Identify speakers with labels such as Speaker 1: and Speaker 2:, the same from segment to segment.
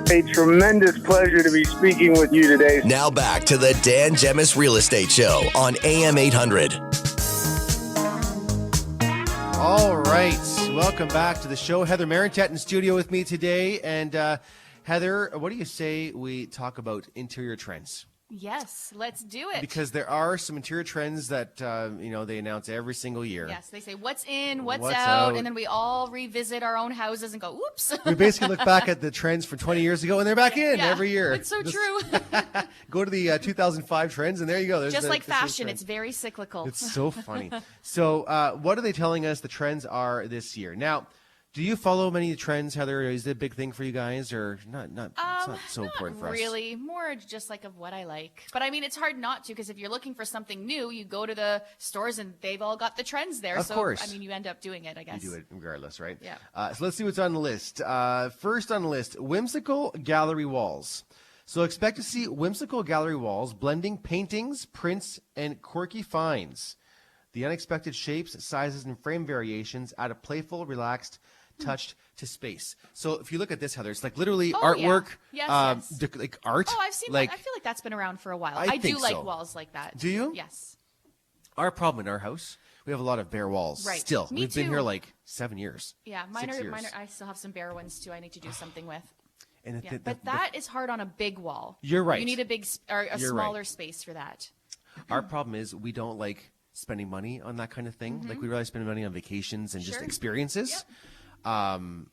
Speaker 1: A tremendous pleasure to be speaking with you today.
Speaker 2: Now back to the Dan Gemus Real Estate Show on AM800.
Speaker 3: All right, welcome back to the show. Heather Marintet in studio with me today. And Heather, what do you say we talk about interior trends?
Speaker 4: Yes, let's do it.
Speaker 3: Because there are some interior trends that, they announce every single year.
Speaker 4: Yes, they say what's in, what's out, and then we all revisit our own houses and go, oops.
Speaker 3: We basically look back at the trends from 20 years ago, and they're back in every year.
Speaker 4: It's so true.
Speaker 3: Go to the 2005 trends, and there you go. There's
Speaker 4: Just like fashion, it's very cyclical.
Speaker 3: It's so funny. So what are they telling us the trends are this year? Now, do you follow many trends, Heather? Is it a big thing for you guys, or not? It's not so important for us.
Speaker 4: Really, more just like of what I like. But I mean, it's hard not to, because if you're looking for something new, you go to the stores and they've all got the trends there.
Speaker 3: Of course.
Speaker 4: I mean, you end up doing it, I guess.
Speaker 3: You do it regardless, right?
Speaker 4: Yeah.
Speaker 3: So let's see what's on the list. First on the list, whimsical gallery walls. So expect to see whimsical gallery walls blending paintings, prints, and quirky finds. The unexpected shapes, sizes, and frame variations add a playful, relaxed touch to space. So if you look at this, Heather, it's like literally artwork,
Speaker 4: yes.
Speaker 3: like art.
Speaker 4: Oh, I've seen that. I feel like that's been around for a while. I do like walls like that.
Speaker 3: Do you?
Speaker 4: Yes.
Speaker 3: Our problem in our house, we have a lot of bare walls.
Speaker 4: Right.
Speaker 3: Still,
Speaker 4: Me
Speaker 3: we've
Speaker 4: too.
Speaker 3: been here like 7 years.
Speaker 4: Yeah,
Speaker 3: 6 years.
Speaker 4: mine are. I still have some bare ones too. I need to do something with.
Speaker 3: And
Speaker 4: But that is hard on a big wall.
Speaker 3: You're right.
Speaker 4: You need a smaller space for that.
Speaker 3: Our problem is we don't like spending money on that kind of thing. Like we'd rather spend money on vacations and just experiences.
Speaker 4: Yep.
Speaker 3: And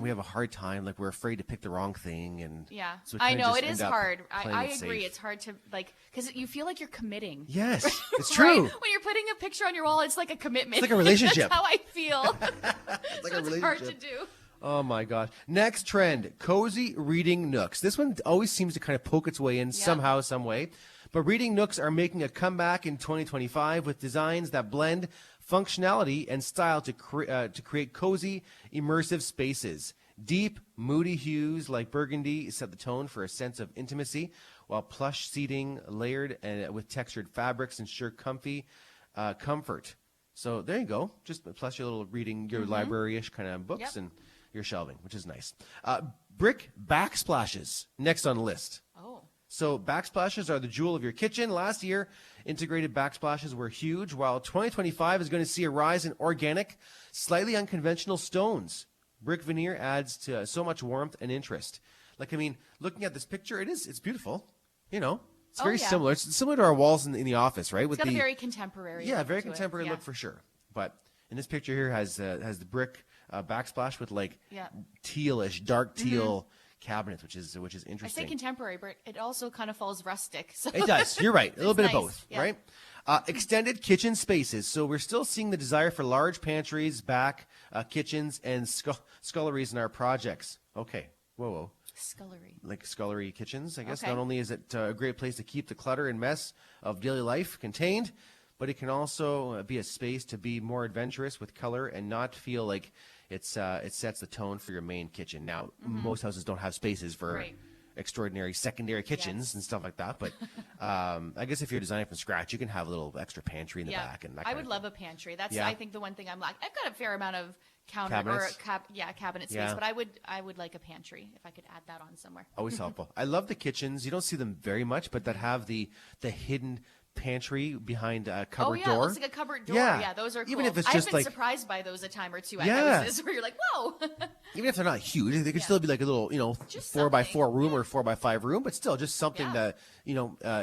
Speaker 3: we have a hard time. Like we're afraid to pick the wrong thing. And so
Speaker 4: I know it is hard. I agree. It's hard to because you feel like you're committing.
Speaker 3: Yes, it's true.
Speaker 4: Right? When you're putting a picture on your wall, it's like a commitment.
Speaker 3: It's like a relationship.
Speaker 4: That's how I feel.
Speaker 3: It's like
Speaker 4: so
Speaker 3: a relationship.
Speaker 4: It's hard to do.
Speaker 3: Oh my God. Next trend, cozy reading nooks. This one always seems to kind of poke its way in somehow, some way. But reading nooks are making a comeback in 2025 with designs that blend functionality and style to create cozy, immersive spaces. Deep, moody hues like burgundy set the tone for a sense of intimacy, while plush seating layered and with textured fabrics ensure comfy comfort. So there you go. Just plus your little reading, your library-ish kind of books and your shelving, which is nice. Brick backsplashes, next on the list.
Speaker 4: Oh.
Speaker 3: So backsplashes are the jewel of your kitchen. Last year, integrated backsplashes were huge, while 2025 is going to see a rise in organic, slightly unconventional stones. Brick veneer adds to so much warmth and interest. Like, I mean, looking at this picture, it's beautiful. It's very similar. It's similar to our walls in the office, right?
Speaker 4: It's got a very contemporary look
Speaker 3: very
Speaker 4: to
Speaker 3: contemporary look for sure. But in this picture here has the brick backsplash with like tealish, dark teal cabinets, which is interesting.
Speaker 4: I say contemporary, but it also kind of falls rustic. So
Speaker 3: it does. You're right. A little bit of both,
Speaker 4: yeah.
Speaker 3: right? Extended kitchen spaces. So we're still seeing the desire for large pantries, kitchens, and sculleries in our projects. Okay. Whoa.
Speaker 4: Scullery.
Speaker 3: Like scullery kitchens, I guess.
Speaker 4: Okay.
Speaker 3: Not only is it a great place to keep the clutter and mess of daily life contained, but it can also be a space to be more adventurous with color and not feel like it sets the tone for your main kitchen. Now, most houses don't have spaces for extraordinary secondary kitchens and stuff like that. But I guess if you're designing from scratch, you can have a little extra pantry in the back. And that
Speaker 4: I would love a pantry. That's I think the one thing I'm like. I've got a fair amount of cabinet space, but I would like a pantry if I could add that on somewhere.
Speaker 3: Always helpful. I love the kitchens. You don't see them very much, but that have the hidden pantry behind a cupboard door.
Speaker 4: Oh, yeah, it looks like a cupboard door.
Speaker 3: Yeah,
Speaker 4: yeah, those are cool.
Speaker 3: Even if it's just
Speaker 4: I've been surprised by those a time or two at houses where you're like, whoa.
Speaker 3: Even if they're not huge, they could still be like a little, 4x4 room or 4x5 room, but still just something to,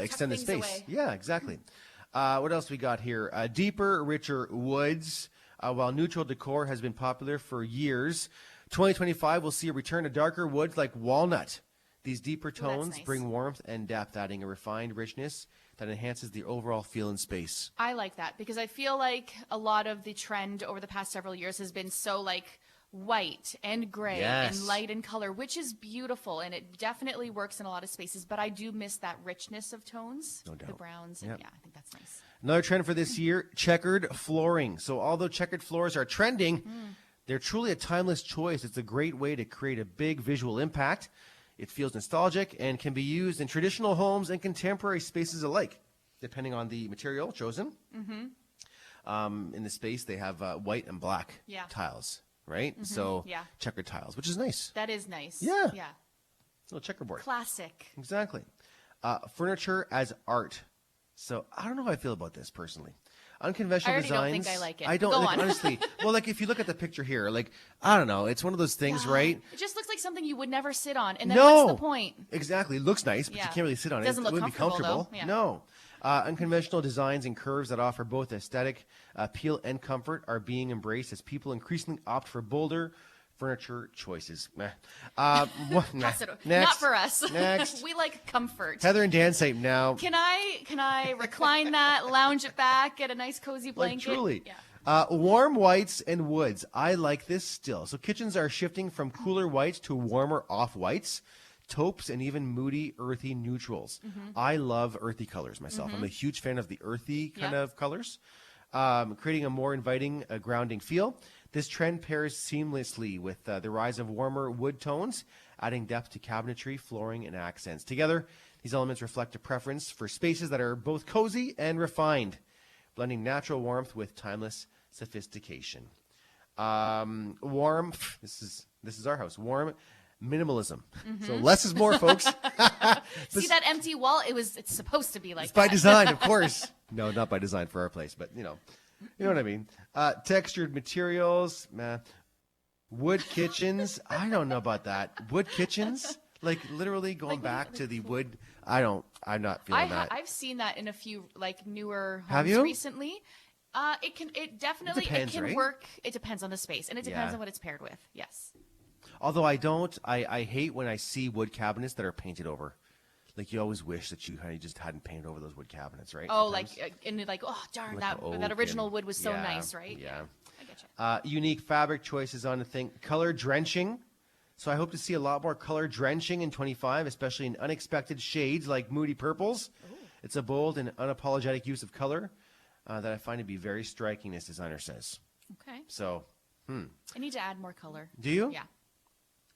Speaker 3: extend the space.
Speaker 4: Away.
Speaker 3: Yeah, exactly. What else we got here? Deeper, richer woods. While neutral decor has been popular for years, 2025 will see a return to darker woods like walnut. These deeper tones bring warmth and depth, adding a refined richness that enhances the overall feel in space.
Speaker 4: I like that because I feel like a lot of the trend over the past several years has been so like white and gray and light in color, which is beautiful, and it definitely works in a lot of spaces, but I do miss that richness of tones,
Speaker 3: no doubt.
Speaker 4: The browns, and I think that's nice.
Speaker 3: Another trend for this year, checkered flooring. So although checkered floors are trending, they're truly a timeless choice. It's a great way to create a big visual impact. It feels nostalgic and can be used in traditional homes and contemporary spaces alike, depending on the material chosen. In the space, they have white and black tiles, right? So checkered tiles, which is nice.
Speaker 4: That is nice.
Speaker 3: Yeah. little checkerboard.
Speaker 4: Classic.
Speaker 3: Exactly. Furniture as art. So I don't know how I feel about this personally. Unconventional designs.
Speaker 4: I don't think I like it.
Speaker 3: I don't,
Speaker 4: Go
Speaker 3: like,
Speaker 4: on.
Speaker 3: honestly. Well, like if you look at the picture here, like I don't know, it's one of those things, right?
Speaker 4: It just looks like something you would never sit on, and then
Speaker 3: No.
Speaker 4: what's the point?
Speaker 3: Exactly. It looks nice, but you
Speaker 4: Yeah.
Speaker 3: can't really sit on it.
Speaker 4: Doesn't
Speaker 3: It
Speaker 4: look
Speaker 3: wouldn't be
Speaker 4: comfortable,
Speaker 3: comfortable.
Speaker 4: though. Yeah.
Speaker 3: No. Unconventional designs and curves that offer both aesthetic appeal and comfort are being embraced as people increasingly opt for bolder furniture choices. Meh.
Speaker 4: Pass it over.
Speaker 3: Next.
Speaker 4: Not for us.
Speaker 3: Next.
Speaker 4: We like comfort.
Speaker 3: Heather and Dan say now.
Speaker 4: Can I recline that, lounge it back, get a nice cozy blanket?
Speaker 3: Like truly.
Speaker 4: Yeah.
Speaker 3: Warm whites and woods. I like this still. So kitchens are shifting from cooler whites to warmer off-whites, taupes, and even moody, earthy neutrals. I love earthy colors myself. I'm a huge fan of the earthy kind of colors, creating a more inviting, grounding feel. This trend pairs seamlessly with the rise of warmer wood tones, adding depth to cabinetry, flooring, and accents. Together, these elements reflect a preference for spaces that are both cozy and refined, blending natural warmth with timeless sophistication. Warm, this is our house. Warm minimalism. So less is more, folks.
Speaker 4: See that empty wall? It's supposed to be like
Speaker 3: It's by
Speaker 4: that.
Speaker 3: design, of course. No, not by design for our place, but you know what I mean. Textured materials, wood kitchens. I don't know about that. Wood kitchens, like literally going back to the wood. I'm not feeling that.
Speaker 4: I've seen that in a few like newer
Speaker 3: Have
Speaker 4: homes
Speaker 3: you?
Speaker 4: recently. It definitely
Speaker 3: depends,
Speaker 4: can
Speaker 3: right?
Speaker 4: work. It depends on the space, and it depends
Speaker 3: Yeah.
Speaker 4: on what it's paired with. Yes.
Speaker 3: Although I hate when I see wood cabinets that are painted over. Like you always wish that you kind of just hadn't painted over those wood cabinets, right?
Speaker 4: Oh,
Speaker 3: Sometimes.
Speaker 4: oh darn,
Speaker 3: Like the
Speaker 4: that
Speaker 3: oak
Speaker 4: original
Speaker 3: and-
Speaker 4: wood was so
Speaker 3: yeah,
Speaker 4: nice, right?
Speaker 3: yeah.
Speaker 4: I get you.
Speaker 3: Unique fabric choices on the thing. Color drenching. So I hope to see a lot more color drenching in 25, especially in unexpected shades like moody purples. Ooh. It's a bold and unapologetic use of color that I find to be very striking, this designer says.
Speaker 4: Okay.
Speaker 3: So,
Speaker 4: I need to add more color.
Speaker 3: do you?
Speaker 4: Yeah.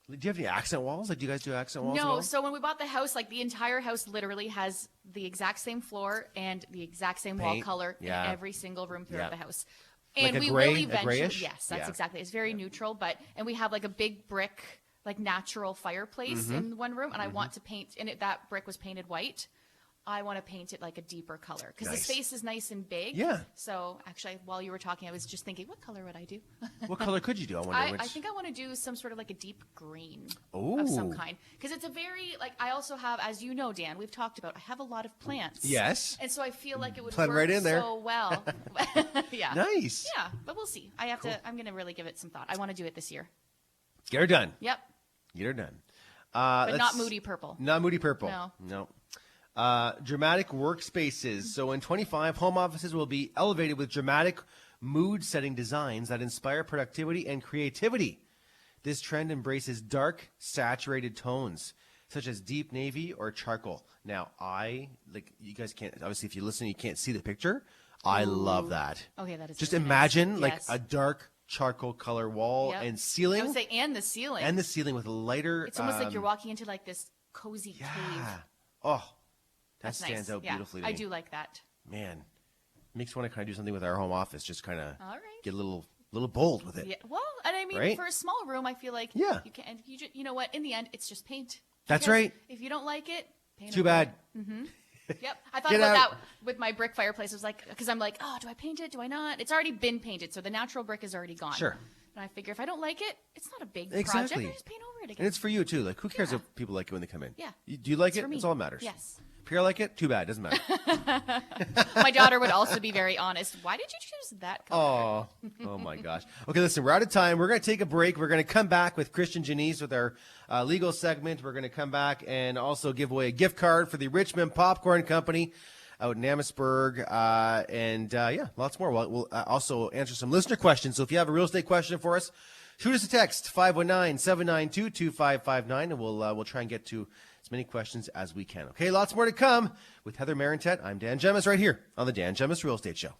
Speaker 3: Do you have any accent walls? Like, do you guys do accent walls? at
Speaker 4: No,
Speaker 3: all?
Speaker 4: so when we bought the house, like the entire house literally has the exact same floor and the exact same wall
Speaker 3: Paint,
Speaker 4: color
Speaker 3: yeah.
Speaker 4: in every single room throughout
Speaker 3: Yeah.
Speaker 4: the house.
Speaker 3: Like
Speaker 4: And
Speaker 3: a
Speaker 4: we
Speaker 3: gray-
Speaker 4: will
Speaker 3: a
Speaker 4: eventually,
Speaker 3: grayish?
Speaker 4: yes, that's
Speaker 3: Yeah.
Speaker 4: exactly. It's very neutral, and we have like a big brick, like natural fireplace
Speaker 3: Mm-hmm.
Speaker 4: in one room, and I want to paint, and that brick was painted white. I want to paint it like a deeper color because
Speaker 3: Nice.
Speaker 4: the space is nice and big.
Speaker 3: Yeah.
Speaker 4: So actually, while you were talking, I was just thinking, what color would I do?
Speaker 3: What color could you do? I wonder.
Speaker 4: I think I want to do some sort of like a deep green of some
Speaker 3: Ooh.
Speaker 4: kind because it's a very like I also have, as you know, Dan, we've talked about. I have a lot of plants.
Speaker 3: Yes.
Speaker 4: And so I feel like it would
Speaker 3: Blend
Speaker 4: work
Speaker 3: right in there.
Speaker 4: so well. Yeah.
Speaker 3: Nice.
Speaker 4: Yeah, but we'll see. I have to. I'm gonna really give it some thought. I want to do it this year.
Speaker 3: Get her done.
Speaker 4: Yep.
Speaker 3: Get her done.
Speaker 4: But not moody purple.
Speaker 3: Not moody purple.
Speaker 4: No.
Speaker 3: Dramatic workspaces. So in 25, home offices will be elevated with dramatic mood-setting designs that inspire productivity and creativity. This trend embraces dark, saturated tones, such as deep navy or charcoal. Now, you guys can't, obviously if you listen, you can't see the picture. I love that.
Speaker 4: Okay, that is
Speaker 3: Just
Speaker 4: really
Speaker 3: imagine
Speaker 4: nice.
Speaker 3: like
Speaker 4: Yes.
Speaker 3: a dark charcoal color wall
Speaker 4: Yep.
Speaker 3: and ceiling.
Speaker 4: I would say, and the ceiling.
Speaker 3: And the ceiling with a lighter.
Speaker 4: It's almost like you're walking into like this cozy cave.
Speaker 3: Yeah. Oh, that
Speaker 4: That's
Speaker 3: stands
Speaker 4: nice.
Speaker 3: out
Speaker 4: Yeah,
Speaker 3: beautifully to
Speaker 4: I
Speaker 3: me.
Speaker 4: do like that.
Speaker 3: Man, makes me want to kind of do something with our home office. Just kind of
Speaker 4: All right.
Speaker 3: get a little bold with it.
Speaker 4: Yeah. Well, and I mean,
Speaker 3: Right?
Speaker 4: for a small room, I feel like
Speaker 3: Yeah.
Speaker 4: you can. And you know what? In the end, it's just paint.
Speaker 3: That's
Speaker 4: Because
Speaker 3: right.
Speaker 4: If you don't like it, paint
Speaker 3: Too
Speaker 4: it.
Speaker 3: bad.
Speaker 4: Yep. I thought
Speaker 3: Get
Speaker 4: about
Speaker 3: out.
Speaker 4: that with my brick fireplace. I was like, because I'm like, oh, do I paint it? Do I not? It's already been painted, so the natural brick is already gone.
Speaker 3: Sure.
Speaker 4: And I figure if I don't like it, it's not a big
Speaker 3: Exactly.
Speaker 4: project. I just paint over it again.
Speaker 3: And it's for you too. Like, who cares
Speaker 4: Yeah.
Speaker 3: if people like it when they come in?
Speaker 4: Yeah.
Speaker 3: Do you like
Speaker 4: It's
Speaker 3: it?
Speaker 4: for me.
Speaker 3: That's all that matters.
Speaker 4: Yes.
Speaker 3: Pierre like it? Too bad. Doesn't matter.
Speaker 4: My daughter would also be very honest. Why did you choose that color?
Speaker 3: Oh my gosh. Okay, listen, we're out of time. We're going to take a break. We're going to come back with Christian Janice with our legal segment. We're going to come back and also give away a gift card for the Richmond Popcorn Company out in Amherstburg. Yeah, lots more. We'll also answer some listener questions. So if you have a real estate question for us, shoot us a text, 519-792-2559, and we'll try and get to as many questions as we can. Okay, lots more to come with Heather Marintet. I'm Dan Gemus right here on the Dan Gemus Real Estate Show.